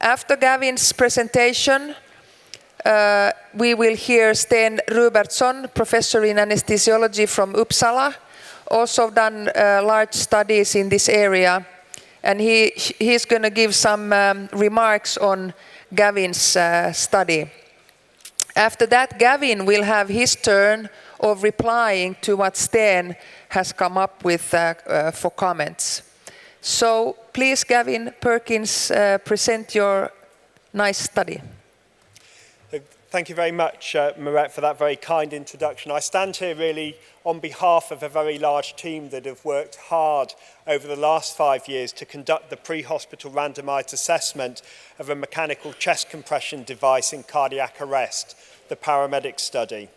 After Gavin's presentation, we will hear Sten Rubertsson, professor in anesthesiology from Uppsala, also done large studies in this area, and he's going to give some remarks on Gavin's study. After that, Gavin will have his turn of replying to what Sten has come up with for comments. So please, Gavin, Perkins, present your nice study. Thank you very much, Maaret, for that very kind introduction. I stand here really on behalf of a very large team that have worked hard over the last 5 years to conduct the pre-hospital randomized assessment of a mechanical chest compression device in cardiac arrest, the PARAMEDIC study.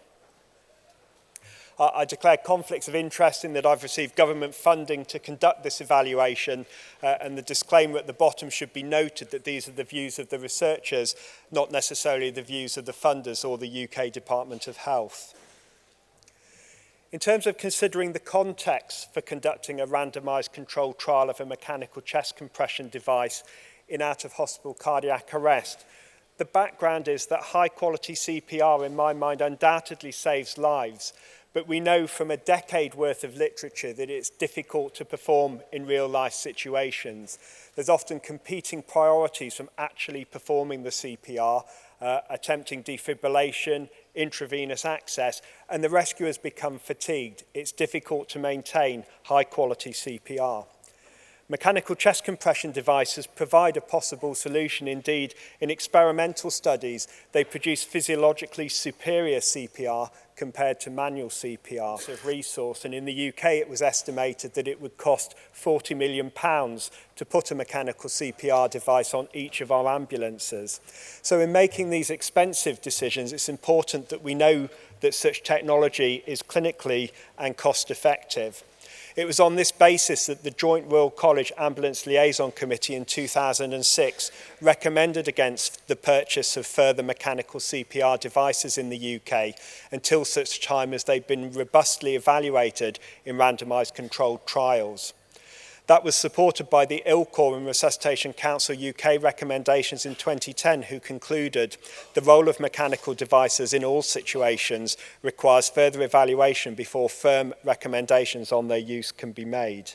I declare conflicts of interest in that I've received government funding to conduct this evaluation, and the disclaimer at the bottom should be noted that these are the views of the researchers, not necessarily the views of the funders or the UK Department of Health. In terms of considering the context for conducting a randomised controlled trial of a mechanical chest compression device in out-of-hospital cardiac arrest, the background is that high-quality CPR, in my mind, undoubtedly saves lives. But we know from a decade worth of literature that it's difficult to perform in real life situations. There's often competing priorities from actually performing the CPR, attempting defibrillation, intravenous access, and the rescuers become fatigued. It's difficult to maintain high quality CPR. Mechanical chest compression devices provide a possible solution. Indeed, in experimental studies, they produce physiologically superior CPR compared to manual CPR of resource. And in the UK, it was estimated that it would cost £40 million to put a mechanical CPR device on each of our ambulances. So in making these expensive decisions, it's important that we know that such technology is clinically and cost effective. It was on this basis that the Joint Royal College Ambulance Liaison Committee in 2006 recommended against the purchase of further mechanical CPR devices in the UK until such time as they'd been robustly evaluated in randomised controlled trials. That was supported by the ILCOR and Resuscitation Council UK recommendations in 2010, who concluded the role of mechanical devices in all situations requires further evaluation before firm recommendations on their use can be made.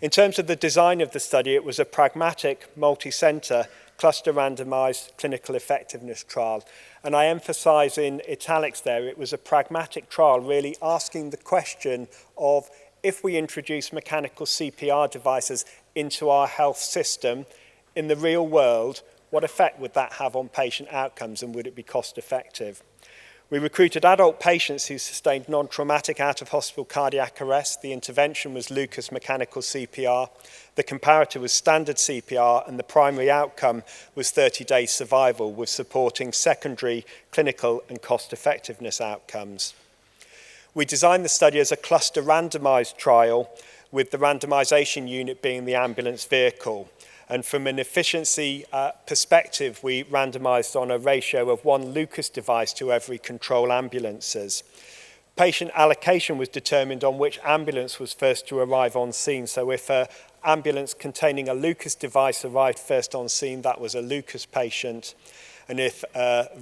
In terms of the design of the study, it was a pragmatic, multi-centre, cluster randomised clinical effectiveness trial. And I emphasise in italics there, it was a pragmatic trial really asking the question of, if we introduce mechanical CPR devices into our health system, in the real world, what effect would that have on patient outcomes and would it be cost effective? We recruited adult patients who sustained non-traumatic out-of-hospital cardiac arrest. The intervention was Lucas mechanical CPR. The comparator was standard CPR, and the primary outcome was 30-day survival with supporting secondary clinical and cost effectiveness outcomes. We designed the study as a cluster randomised trial, with the randomisation unit being the ambulance vehicle. And from an efficiency perspective, we randomised on a ratio of 1 Lucas device to every control ambulances. Patient allocation was determined on which ambulance was first to arrive on scene. So if an ambulance containing a Lucas device arrived first on scene, that was a Lucas patient. And if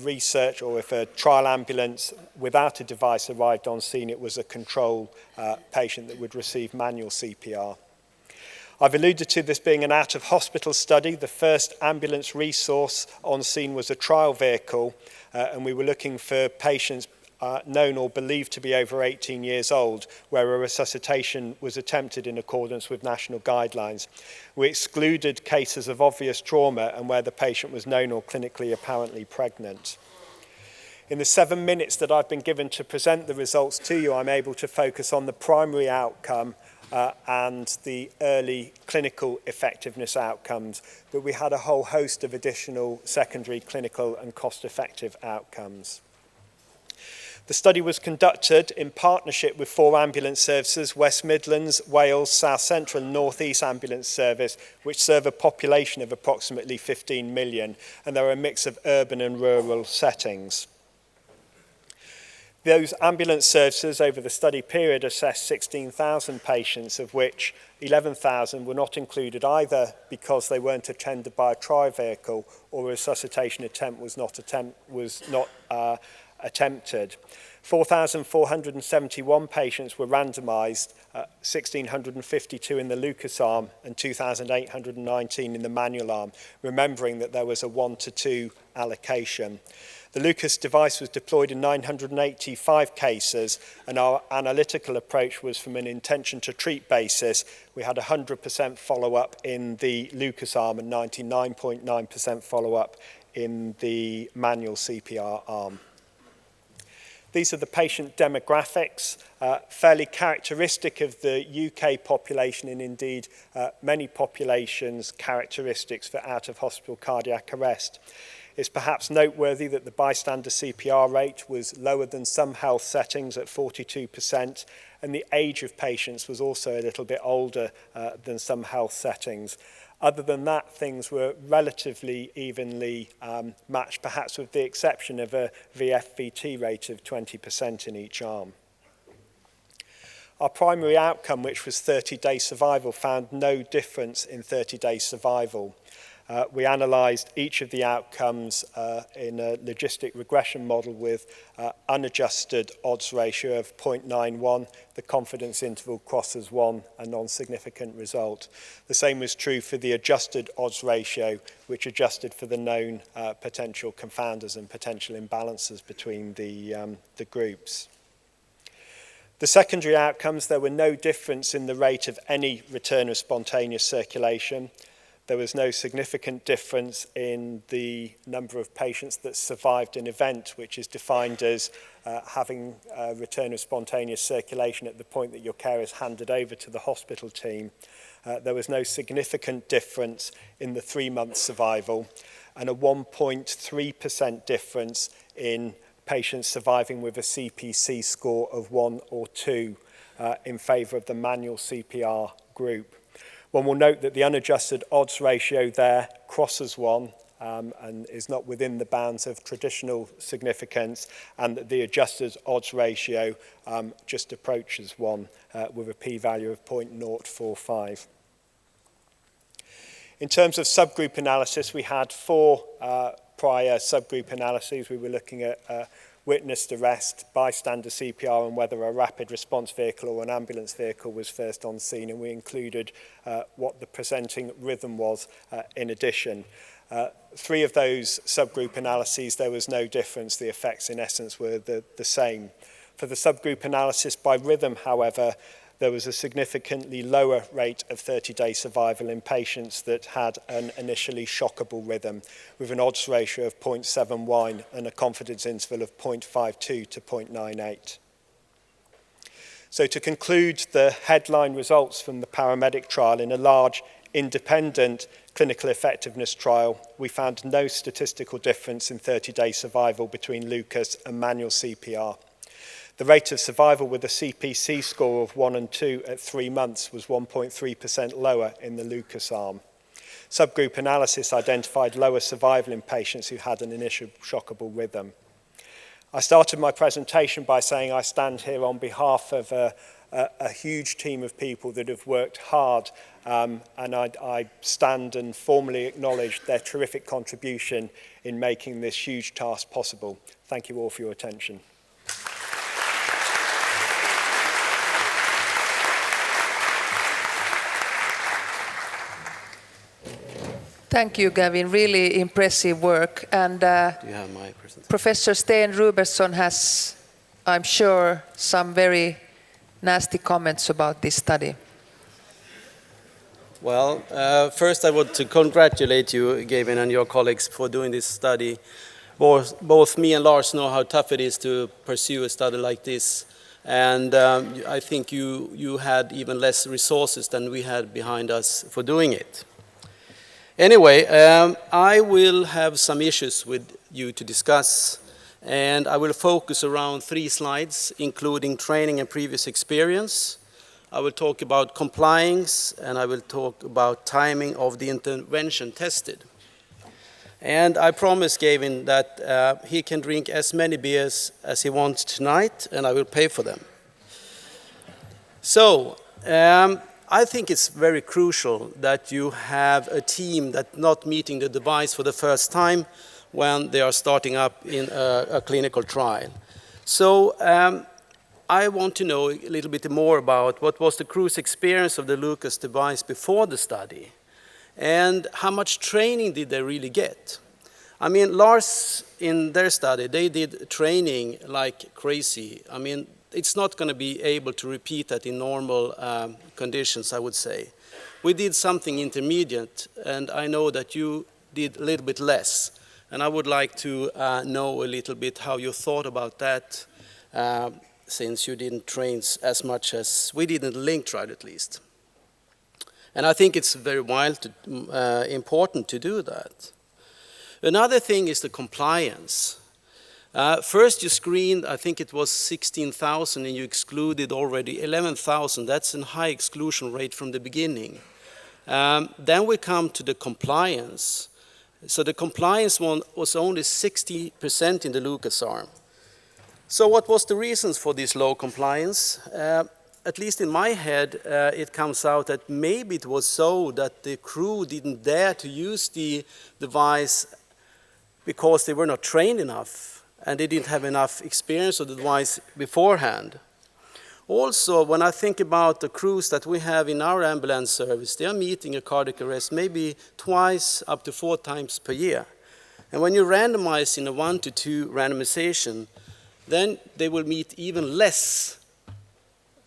research or if a trial ambulance without a device arrived on scene, it was a control patient that would receive manual CPR. I've alluded to this being an out-of-hospital study. The first ambulance resource on scene was a trial vehicle, and we were looking for patients known or believed to be over 18 years old, where a resuscitation was attempted in accordance with national guidelines. We excluded cases of obvious trauma and where the patient was known or clinically apparently pregnant. In the 7 minutes that I've been given to present the results to you, I'm able to focus on the primary outcome and the early clinical effectiveness outcomes, but we had a whole host of additional secondary clinical and cost-effective outcomes. The study was conducted in partnership with 4 ambulance services, West Midlands, Wales, South Central and North East Ambulance Service, which serve a population of approximately 15 million, and there are a mix of urban and rural settings. Those ambulance services over the study period assessed 16,000 patients, of which 11,000 were not included either because they weren't attended by a tri-vehicle or a resuscitation attempt was not attempted. 4,471 patients were randomised, 1,652 in the Lucas arm and 2,819 in the manual arm, remembering that there was a 1-to-2 allocation. The Lucas device was deployed in 985 cases, and our analytical approach was from an intention to treat basis. We had 100% follow-up in the Lucas arm and 99.9% follow-up in the manual CPR arm. These are the patient demographics, fairly characteristic of the UK population and indeed many populations' characteristics for out-of-hospital cardiac arrest. It's perhaps noteworthy that the bystander CPR rate was lower than some health settings at 42%, and the age of patients was also a little bit older than some health settings. Other than that, things were relatively evenly matched, perhaps with the exception of a VFVT rate of 20% in each arm. Our primary outcome, which was 30-day survival, found no difference in 30-day survival. We analysed each of the outcomes in a logistic regression model with unadjusted odds ratio of 0.91. The confidence interval crosses 1, a non-significant result. The same was true for the adjusted odds ratio, which adjusted for the known potential confounders and potential imbalances between the groups. The secondary outcomes, there were no difference in the rate of any return of spontaneous circulation. There was no significant difference in the number of patients that survived an event, which is defined as having a return of spontaneous circulation at the point that your care is handed over to the hospital team. There was no significant difference in the 3-month survival, and a 1.3% difference in patients surviving with a CPC score of 1 or 2 in favour of the manual CPR group. One will note that the unadjusted odds ratio there crosses 1 and is not within the bounds of traditional significance, and that the adjusted odds ratio just approaches 1 with a p-value of 0.045. In terms of subgroup analysis, we had 4 prior subgroup analyses. We were looking at witnessed arrest, bystander CPR, and whether a rapid response vehicle or an ambulance vehicle was first on scene, and we included what the presenting rhythm was in addition. 3 of those subgroup analyses, there was no difference. The effects, in essence, were the same. For the subgroup analysis by rhythm, however, there was a significantly lower rate of 30-day survival in patients that had an initially shockable rhythm, with an odds ratio of 0.71 and a confidence interval of 0.52 to 0.98. So to conclude the headline results from the PARAMEDIC trial, in a large independent clinical effectiveness trial, we found no statistical difference in 30-day survival between Lucas and manual CPR. The rate of survival with a CPC score of 1 and 2 at 3 months was 1.3% lower in the Lucas arm. Subgroup analysis identified lower survival in patients who had an initial shockable rhythm. I started my presentation by saying I stand here on behalf of a huge team of people that have worked hard, and I stand and formally acknowledge their terrific contribution in making this huge task possible. Thank you all for your attention. Thank you, Gavin. Really impressive work. And Do you have my presentation? Professor Sten Rubertsson has, I'm sure, some very nasty comments about this study. Well, first I want to congratulate you, Gavin, and your colleagues for doing this study. Both me and Lars know how tough it is to pursue a study like this. And I think you had even less resources than we had behind us for doing it. Anyway, I will have some issues with you to discuss, and I will focus around 3 slides, including training and previous experience. I will talk about compliance, and I will talk about timing of the intervention tested. And I promised Gavin that he can drink as many beers as he wants tonight, and I will pay for them. So, I think it's very crucial that you have a team that's not meeting the device for the first time when they are starting up in a clinical trial. So, I want to know a little bit more about what was the crew's experience of the Lucas device before the study, and how much training did they really get? I mean, Lars, in their study, they did training like crazy. I mean, it's not going to be able to repeat that in normal conditions, I would say. We did something intermediate, and I know that you did a little bit less. And I would like to know a little bit how you thought about that, since you didn't train as much as we did in the link trial, at least. And I think it's very important to do that. Another thing is the compliance. First you screened, I think it was 16,000, and you excluded already 11,000. That's a high exclusion rate from the beginning. Then we come to the compliance. So the compliance one was only 60% in the Lucas arm. So what was the reasons for this low compliance? At least in my head, it comes out that maybe it was so that the crew didn't dare to use the device because they were not trained enough and they didn't have enough experience of the device beforehand. Also, when I think about the crews that we have in our ambulance service, they are meeting a cardiac arrest maybe twice up to 4 times per year. And when you randomize in a 1-to-2 randomization, then they will meet even less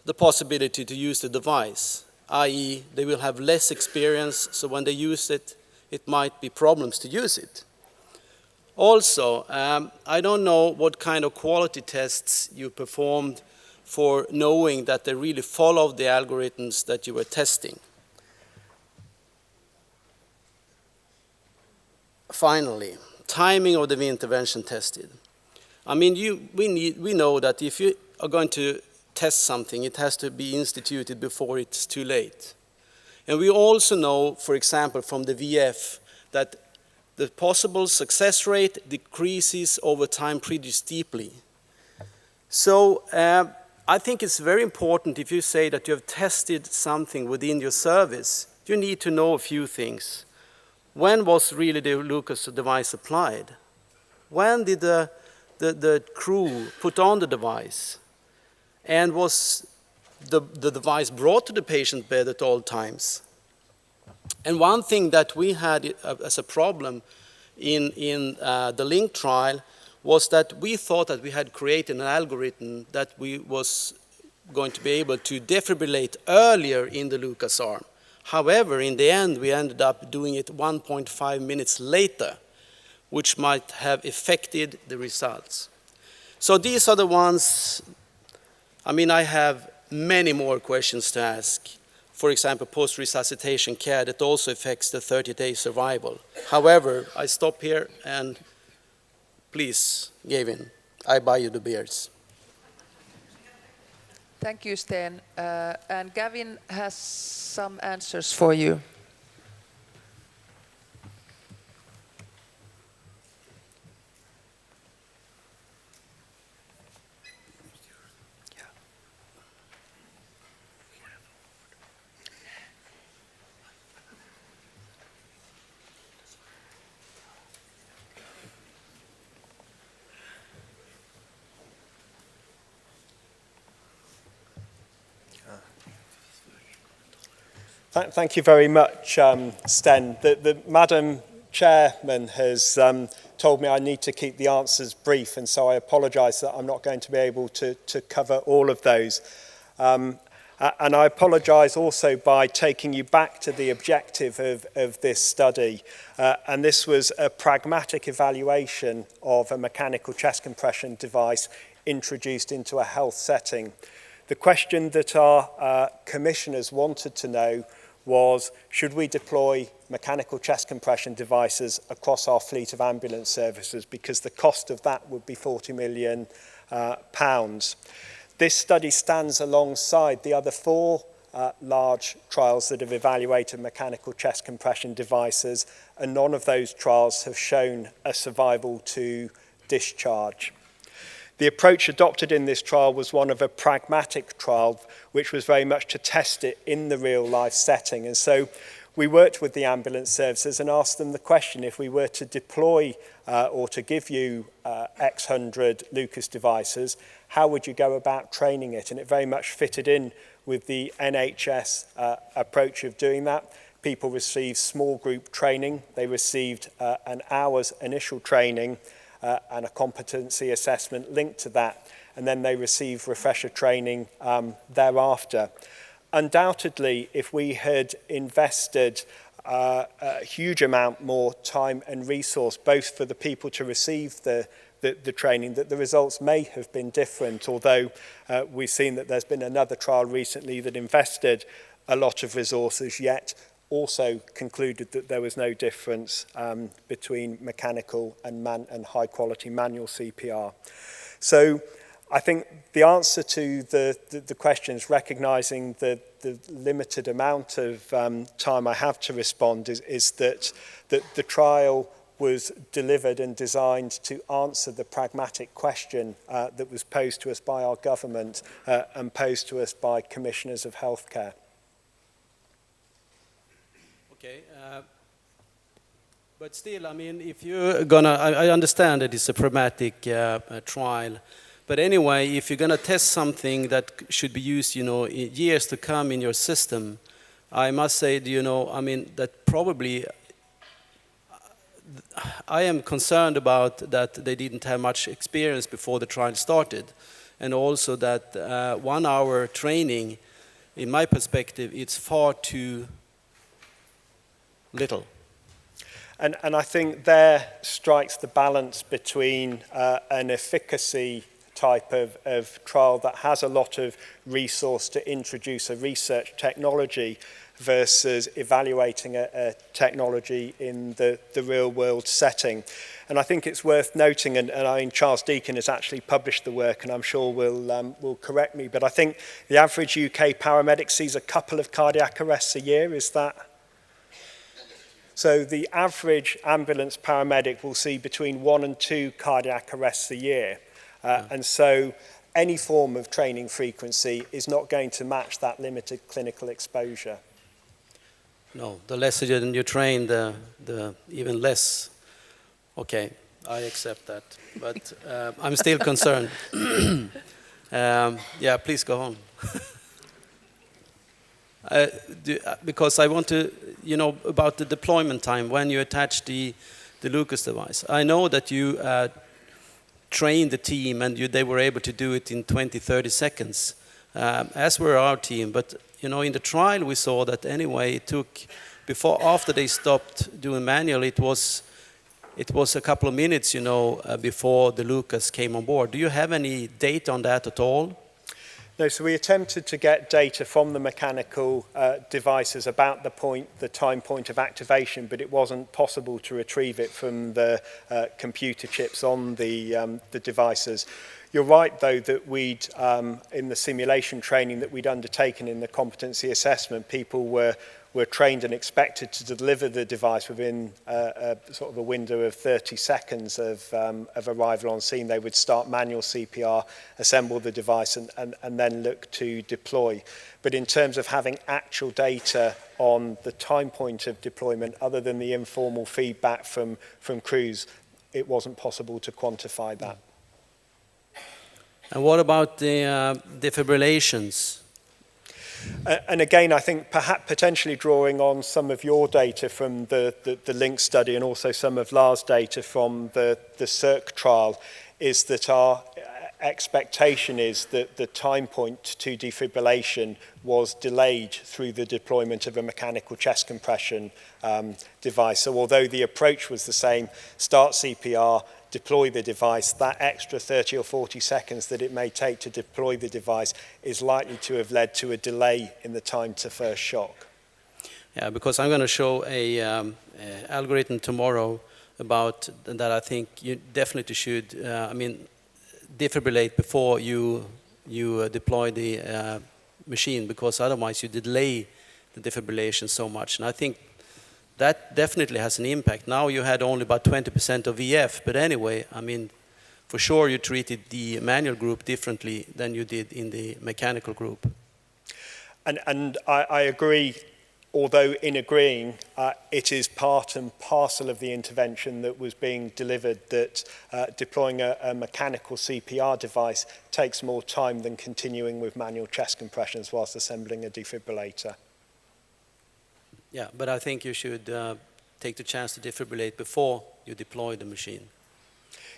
the possibility to use the device, i.e. they will have less experience, so when they use it, it might be problems to use it. Also, I don't know what kind of quality tests you performed for knowing that they really followed the algorithms that you were testing. Finally, timing of the intervention tested. I mean, we know that if you are going to test something, it has to be instituted before it's too late. And we also know, for example, from the VF, that the possible success rate decreases over time pretty steeply. So I think it's very important if you say that you have tested something within your service, you need to know a few things. When was really the Lucas device applied? When did the crew put on the device? And was the device brought to the patient bed at all times? And one thing that we had as a problem in the link trial was that we thought that we had created an algorithm that we was going to be able to defibrillate earlier in the Lucas arm. However, in the end, we ended up doing it 1.5 minutes later, which might have affected the results. So these are the ones. I mean, I have many more questions to ask. For example, post-resuscitation care that also affects the 30-day survival. However, I stop here and please, Gavin, I buy you the beers. Thank you, Sten. And Gavin has some answers for you. Thank you very much, Sten. The Madam Chairman has told me I need to keep the answers brief, and so I apologise that I'm not going to be able to cover all of those. And I apologise also by taking you back to the objective of this study. And this was a pragmatic evaluation of a mechanical chest compression device introduced into a health setting. The question that our commissioners wanted to know was, should we deploy mechanical chest compression devices across our fleet of ambulance services, because the cost of that would be £40 million. This study stands alongside the other 4 large trials that have evaluated mechanical chest compression devices, and none of those trials have shown a survival to discharge. The approach adopted in this trial was one of a pragmatic trial, which was very much to test it in the real-life setting. And so we worked with the ambulance services and asked them the question, if we were to deploy or to give you X hundred Lucas devices, how would you go about training it? And it very much fitted in with the NHS approach of doing that. People received small group training. They received an hour's initial training and a competency assessment linked to that. And then they received refresher training thereafter. Undoubtedly, if we had invested a huge amount more time and resource, both for the people to receive the training, that the results may have been different, although we've seen that there's been another trial recently that invested a lot of resources, yet also concluded that there was no difference between mechanical and high-quality manual CPR. So I think the answer to the questions, recognising the limited amount of time I have to respond, is that the trial was delivered and designed to answer the pragmatic question that was posed to us by our government and posed to us by commissioners of healthcare. Okay, but still, I mean, if you're gonna, I understand that it's a pragmatic trial, but anyway, if you're gonna test something that should be used, you know, in years to come in your system, I must say, you know, I mean, that probably, I am concerned about that they didn't have much experience before the trial started, and also that 1 hour training, in my perspective, it's far too little. And I think there strikes the balance between an efficacy type of trial that has a lot of resource to introduce a research technology versus evaluating a technology in the real world setting. And I think it's worth noting, and I mean, Charles Deacon has actually published the work, and I'm sure will correct me, but I think the average UK paramedic sees a couple of cardiac arrests a year. Is that? So the average ambulance paramedic will see between 1 and 2 cardiac arrests a year. And so any form of training frequency is not going to match that limited clinical exposure. No, the less you train, the even less. Okay, I accept that, but I'm still concerned. Yeah, please go on. Because I want to, you know, about the deployment time when you attach the Lucas device. I know that you trained the team and they were able to do it in 20-30 seconds, as were our team. But you know, in the trial we saw that anyway it took after they stopped doing manual, it was a couple of minutes, you know, before the Lucas came on board. Do you have any data on that at all? No, so we attempted to get data from the mechanical devices about the time point of activation, but it wasn't possible to retrieve it from the computer chips on the devices. You're right, though, that we'd, in the simulation training that we'd undertaken in the competency assessment, people were trained and expected to deliver the device within sort of a window of 30 seconds of arrival on scene. They would start manual CPR, assemble the device, and then look to deploy. But in terms of having actual data on the time point of deployment, other than the informal feedback from crews, it wasn't possible to quantify that. And what about the defibrillations? And again, I think perhaps potentially drawing on some of your data from the LINK study and also some of Lars' data from the CERCP trial, is that our expectation is that the time point to defibrillation was delayed through the deployment of a mechanical chest compression device. So although the approach was the same, start CPR, deploy the device, that extra 30 or 40 seconds that it may take to deploy the device is likely to have led to a delay in the time to first shock. Yeah, because I'm going to show a algorithm tomorrow about that. I think you definitely should, defibrillate before you deploy the machine, because otherwise you delay the defibrillation so much. And I think that definitely has an impact. Now you had only about 20% of VF, but anyway, I mean, for sure you treated the manual group differently than you did in the mechanical group. And I agree, although in agreeing, it is part and parcel of the intervention that was being delivered that deploying a mechanical CPR device takes more time than continuing with manual chest compressions whilst assembling a defibrillator. Yeah, but I think you should take the chance to defibrillate before you deploy the machine.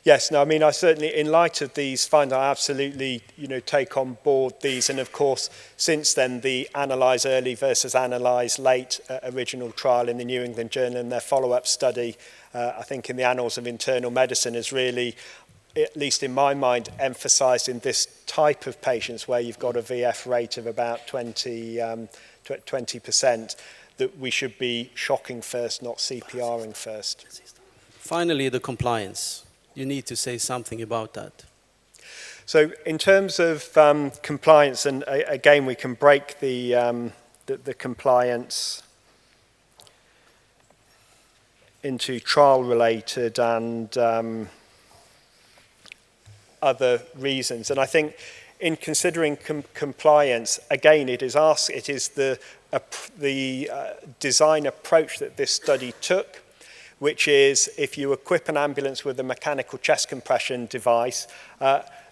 Yes, no, I mean, I certainly, in light of these findings, I absolutely, take on board these. And of course, since then, the analyse early versus analyse late original trial in the New England Journal and their follow-up study, I think in the Annals of Internal Medicine is really, at least in my mind, emphasised in this type of patients where you've got a VF rate of about 20%, that we should be shocking first, not CPRing first. Finally, the compliance. You need to say something about that. So in terms of compliance, and again, we can break the compliance into trial-related and other reasons. And I think in considering compliance, again, it is the design approach that this study took, which is if you equip an ambulance with a mechanical chest compression device,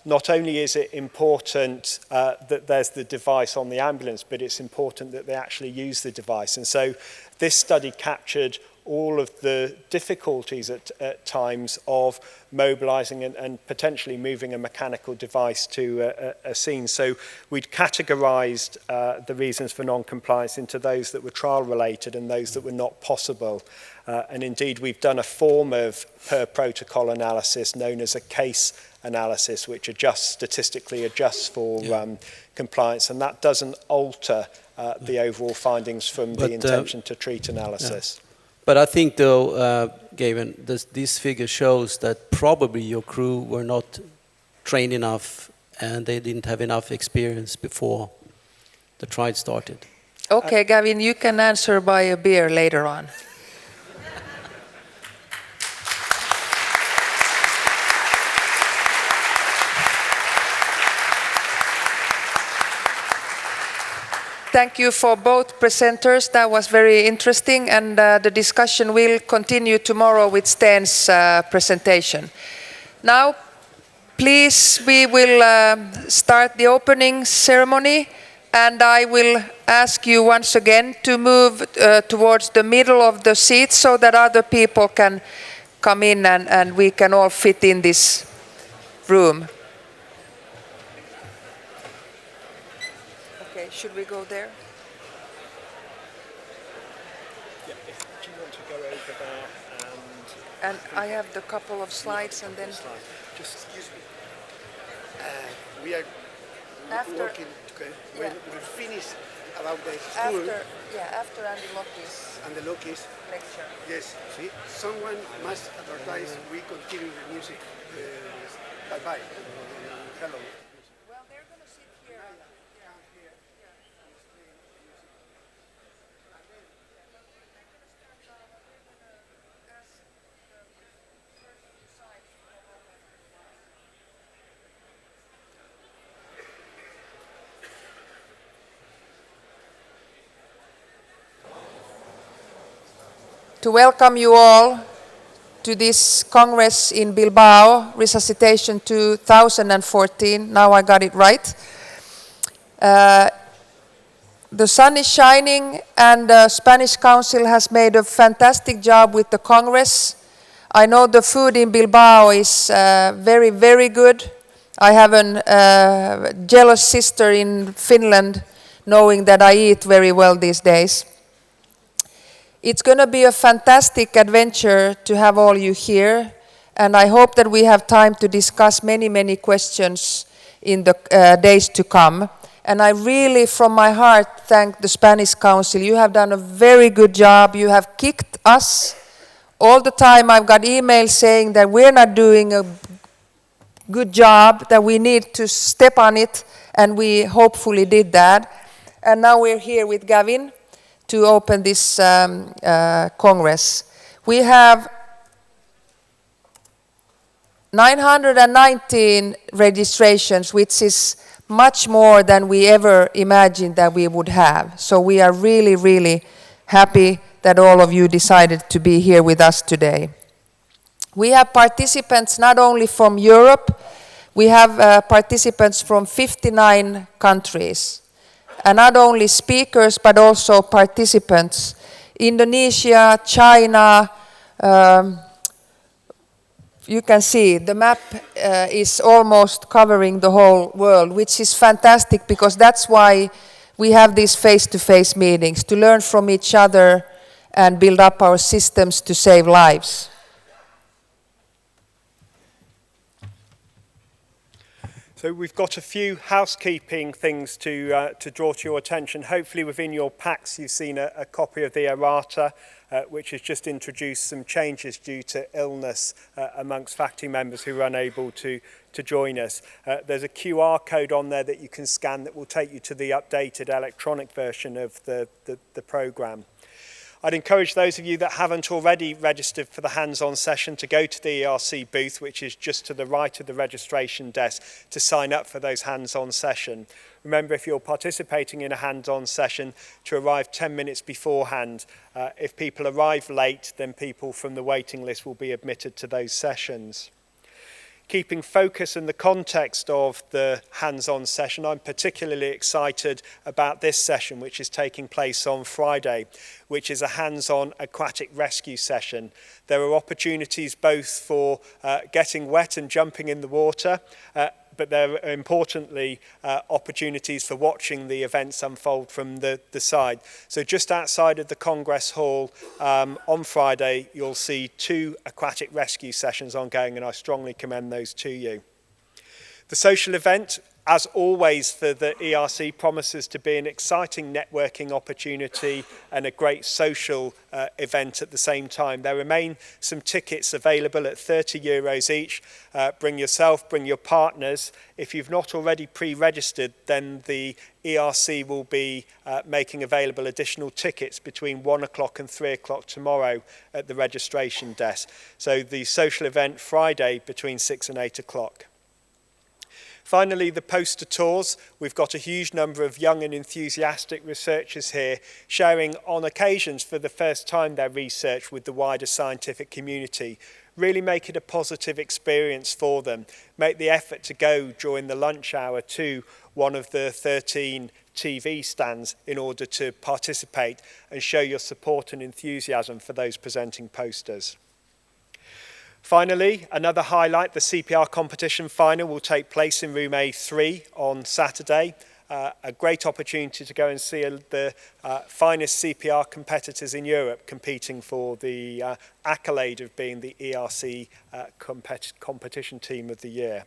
not only is it important that there's the device on the ambulance, but it's important that they actually use the device. And so this study captured all of the difficulties at times of mobilizing and potentially moving a mechanical device to a scene. So we'd categorized the reasons for non-compliance into those that were trial-related and those that were not possible. And indeed, we've done a form of per protocol analysis known as a case analysis, which statistically adjusts for compliance, and that doesn't alter the overall findings from the intention to treat analysis. Yeah. But I think, though, Gavin, this figure shows that probably your crew were not trained enough and they didn't have enough experience before the trial started. Okay, Gavin, you can answer by a beer later on. Thank you for both presenters. That was very interesting, and the discussion will continue tomorrow with Sten's presentation. Now, please, we will start the opening ceremony, and I will ask you once again to move towards the middle of the seats so that other people can come in and we can all fit in this room. Should we go there? Yeah, do you want to go over there and I have the couple of slides and then... Just excuse me. We are working, okay? Yeah. We'll finish about the school. After Andy Loki's lecture. Yes, see, someone must advertise, we continue the music. Bye-bye. Hello. Well, they're going to sit here. To welcome you all to this Congress in Bilbao, Resuscitation 2014. Now I got it right. The sun is shining and the Spanish Council has made a fantastic job with the Congress. I know the food in Bilbao is very, very good. I have a jealous sister in Finland knowing that I eat very well these days. It's going to be a fantastic adventure to have all you here, and I hope that we have time to discuss many, many questions in the days to come. And I really, from my heart, thank the Spanish Council. You have done a very good job. You have kicked us. All the time I've got emails saying that we're not doing a good job, that we need to step on it, and we hopefully did that. And now we're here with Gavin to open this Congress. We have 919 registrations, which is much more than we ever imagined that we would have. So we are really, really happy that all of you decided to be here with us today. We have participants not only from Europe, we have participants from 59 countries. And not only speakers, but also participants. Indonesia, China, you can see the map is almost covering the whole world, which is fantastic because that's why we have these face-to-face meetings, to learn from each other and build up our systems to save lives. So we've got a few housekeeping things to draw to your attention. Hopefully within your packs you've seen a copy of the errata, which has just introduced some changes due to illness amongst faculty members who were unable to join us. There's a QR code on there that you can scan that will take you to the updated electronic version of the programme. I'd encourage those of you that haven't already registered for the hands-on session to go to the ERC booth, which is just to the right of the registration desk, to sign up for those hands-on session. Remember, if you're participating in a hands-on session, to arrive 10 minutes beforehand. If people arrive late, then people from the waiting list will be admitted to those sessions. Keeping focus in the context of the hands-on session, I'm particularly excited about this session, which is taking place on Friday, which is a hands-on aquatic rescue session. There are opportunities both for getting wet and jumping in the water, but there are importantly opportunities for watching the events unfold from the side. So just outside of the Congress Hall on Friday, you'll see 2 aquatic rescue sessions ongoing, and I strongly commend those to you. The social event, as always for the ERC, promises to be an exciting networking opportunity and a great social event at the same time. There remain some tickets available at €30 each. Bring yourself, bring your partners. If you've not already pre-registered, then the ERC will be making available additional tickets between 1 o'clock and 3 o'clock tomorrow at the registration desk. So the social event Friday between 6 and 8 o'clock. Finally, the poster tours. We've got a huge number of young and enthusiastic researchers here sharing on occasions for the first time their research with the wider scientific community. Really make it a positive experience for them. Make the effort to go during the lunch hour to one of the 13 TV stands in order to participate and show your support and enthusiasm for those presenting posters. Finally, another highlight, the CPR competition final will take place in room A3 on Saturday. A great opportunity to go and see the finest CPR competitors in Europe competing for the accolade of being the ERC competition team of the year.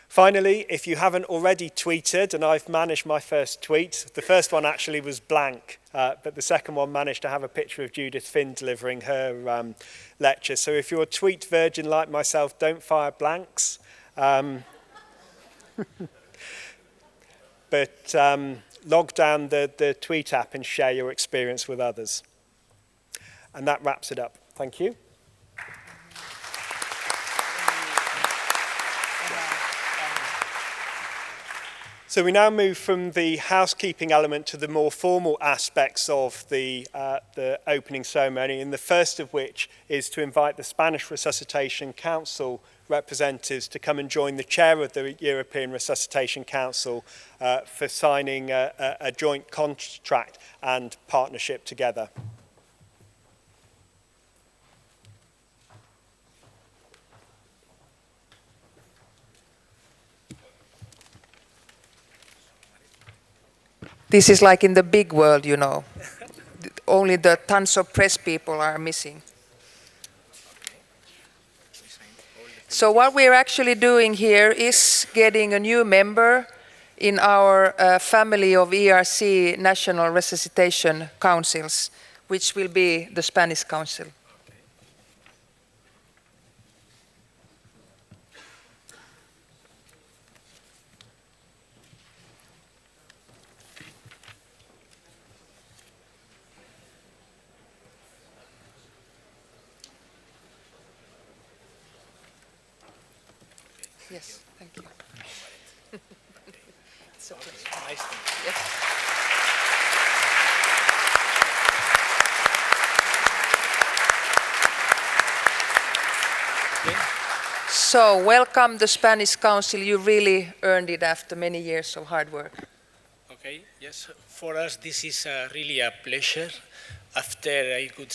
Finally, if you haven't already tweeted, and I've managed my first tweet, the first one actually was blank, but the second one managed to have a picture of Judith Finn delivering her lecture. So if you're a tweet virgin like myself, don't fire blanks. But log down the tweet app and share your experience with others. And that wraps it up. Thank you. So we now move from the housekeeping element to the more formal aspects of the opening ceremony, and the first of which is to invite the Spanish Resuscitation Council representatives to come and join the chair of the European Resuscitation Council for signing a joint contract and partnership together. This is like in the big world, you know. Only the tons of press people are missing. So what we're actually doing here is getting a new member in our family of ERC National Resuscitation Councils, which will be the Spanish Council. Yes, thank you. It's a pleasure. Nice to meet you. Yes. So, welcome the Spanish Council. You really earned it after many years of hard work. Okay, yes, for us this is really a pleasure. After a good